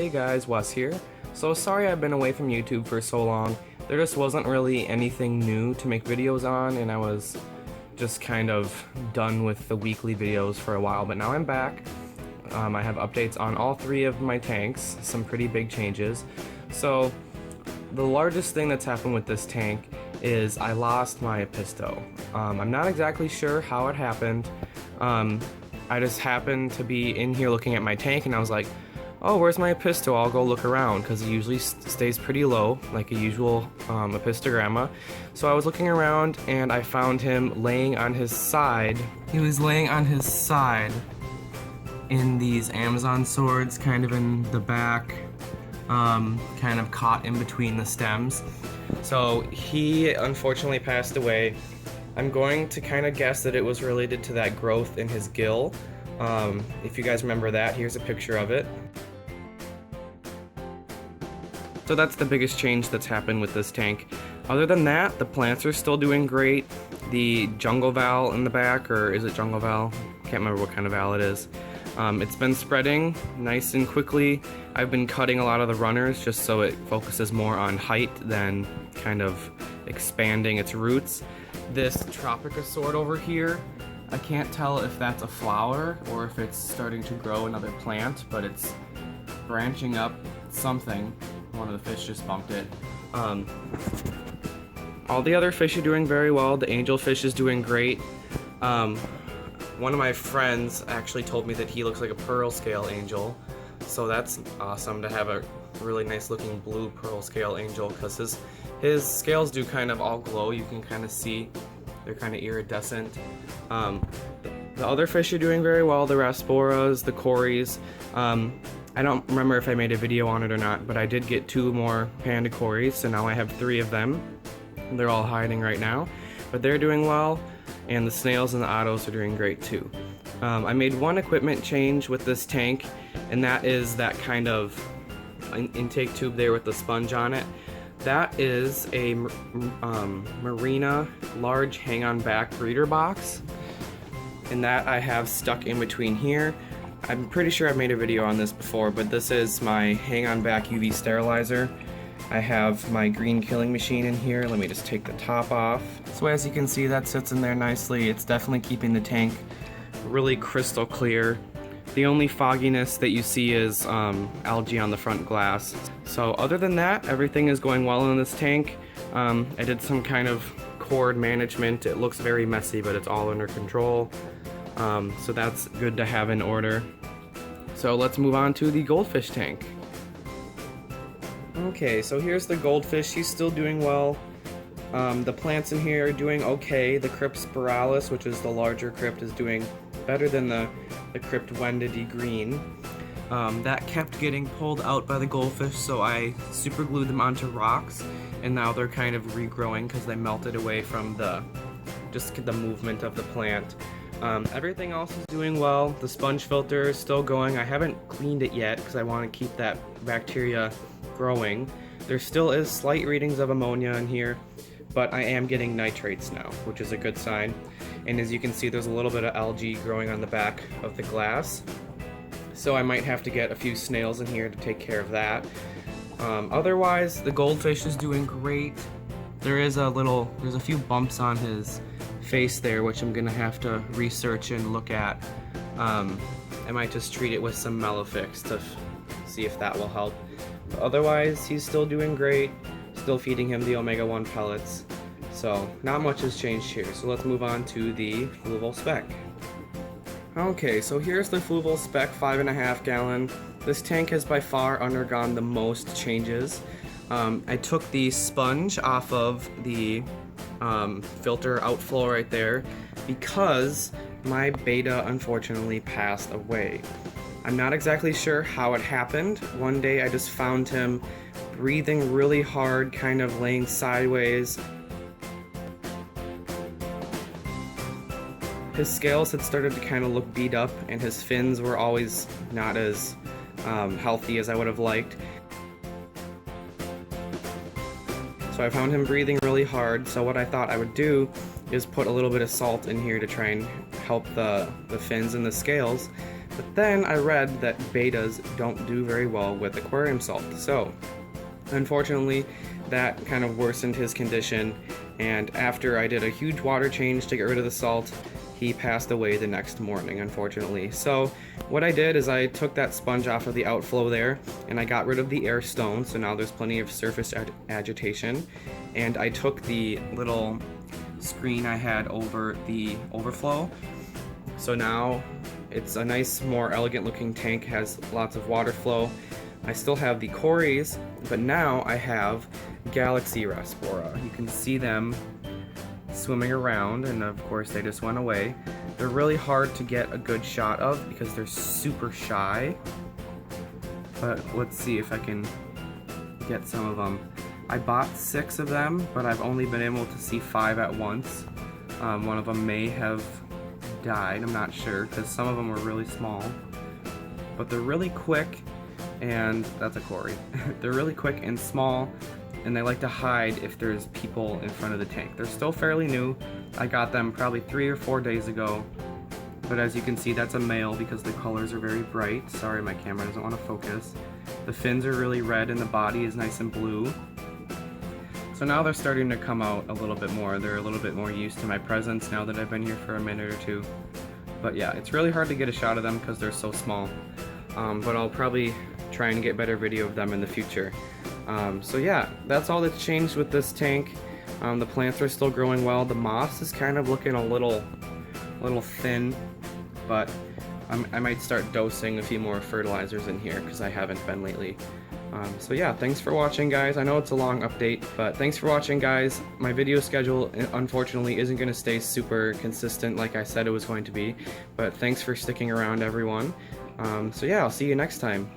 Hey guys, Wes here. So sorry I've been away from YouTube for so long. There just wasn't really anything new to make videos on, and I was just kind of done with the weekly videos for a while, but now I'm back. I have updates on all three of my tanks, some pretty big changes. So the largest thing that's happened with this tank is I lost my Episto. I'm not exactly sure how it happened. I just happened to be in here looking at my tank and I was like, oh, where's my Episto? I'll go look around, because it usually stays pretty low, like a usual Epistogramma. So I was looking around and I found him laying on his side. He was laying on his side in these Amazon swords, kind of in the back, kind of caught in between the stems. So he unfortunately passed away. I'm going to kind of guess that it was related to that growth in his gill. If you guys remember that, here's a picture of it. So that's the biggest change that's happened with this tank. Other than that, the plants are still doing great. The jungle val in the back, or is it jungle val? Can't remember what kind of val it is. It's been spreading nice and quickly. I've been cutting a lot of the runners just so it focuses more on height than kind of expanding its roots. This Tropica sword over here, I can't tell if that's a flower or if it's starting to grow another plant, but it's branching up something. One of the fish just bumped it. All the other fish are doing very well. The angelfish is doing great. One of my friends actually told me that he looks like a pearl scale angel, so that's awesome to have a really nice looking blue pearl scale angel, because his scales do kind of all glow. You can kind of see they're kind of iridescent. The other fish are doing very well, the Rasboras, the Cories. I don't remember if I made a video on it or not, but I did get 2 more panda Cories, so now I have 3 of them. They're all hiding right now, but they're doing well, and the snails and the ottos are doing great too. I made one equipment change with this tank, and that is that kind of intake tube there with the sponge on it. That is a Marina large hang-on back breeder box, and that I have stuck in between here. I'm pretty sure I've made a video on this before, but this is my hang-on back UV sterilizer. I have my green killing machine in here. Let me just take the top off. So as you can see, that sits in there nicely. It's definitely keeping the tank really crystal clear. The only fogginess that you see is algae on the front glass. So other than that, everything is going well in this tank. I did some kind of cord management. It looks very messy, but it's all under control. So that's good to have in order. So let's move on to the goldfish tank. Okay, so here's the goldfish. He's still doing well. The plants in here are doing okay. The Cryptspiralis, which is the larger crypt, is doing better than the Crypt Wendidae green. That kept getting pulled out by the goldfish, so I super glued them onto rocks, and now they're kind of regrowing because they melted away from just the movement of the plant. Everything else is doing well. The sponge filter is still going. I haven't cleaned it yet because I want to keep that bacteria growing. There still is slight readings of ammonia in here, but I am getting nitrates now, which is a good sign. And as you can see, there's a little bit of algae growing on the back of the glass, so I might have to get a few snails in here to take care of that. Otherwise, the goldfish is doing great. There's a few bumps on his face there, which I'm gonna have to research and look at. I might just treat it with some Melofix to see if that will help. But otherwise, he's still doing great. Still feeding him the Omega-1 pellets. So not much has changed here. So let's move on to the Fluval Spec. Okay, so here's the Fluval Spec 5.5 gallon. This tank has by far undergone the most changes. I took the sponge off of the filter outflow right there because my beta unfortunately passed away. I'm not exactly sure how it happened. One day I just found him breathing really hard, kind of laying sideways. His scales had started to kind of look beat up, and his fins were always not as healthy as I would have liked. So I found him breathing really hard, so what I thought I would do is put a little bit of salt in here to try and help the fins and the scales. But then I read that betas don't do very well with aquarium salt. So unfortunately, that kind of worsened his condition, and after I did a huge water change to get rid of the salt, he passed away the next morning, unfortunately. So what I did is I took that sponge off of the outflow there, and I got rid of the air stone, so now there's plenty of surface agitation. And I took the little screen I had over the overflow, so now it's a nice, more elegant looking tank, has lots of water flow. I still have the cories, but now I have Galaxy Rasbora. You can see them swimming around, and of course they just went away. They're really hard to get a good shot of because they're super shy, but let's see if I can get some of them. I bought 6 of them, but I've only been able to see 5 at once. One of them may have died, I'm not sure, because some of them were really small, but they're really quick, and that's a cory. They're really quick and small, and they like to hide if there's people in front of the tank. They're still fairly new. I got them probably 3 or 4 days ago, but as you can see, that's a male because the colors are very bright. Sorry, my camera doesn't want to focus. The fins are really red and the body is nice and blue. So now they're starting to come out a little bit more. They're a little bit more used to my presence now that I've been here for a minute or two. But yeah, it's really hard to get a shot of them because they're so small. But I'll probably try and get better video of them in the future. So yeah, that's all that's changed with this tank. The plants are still growing well. The moss is kind of looking a little thin, but I might start dosing a few more fertilizers in here because I haven't been lately. So yeah, thanks for watching, guys. I know it's a long update, but thanks for watching, guys. My video schedule, unfortunately, isn't going to stay super consistent like I said it was going to be, but thanks for sticking around, everyone. So yeah, I'll see you next time.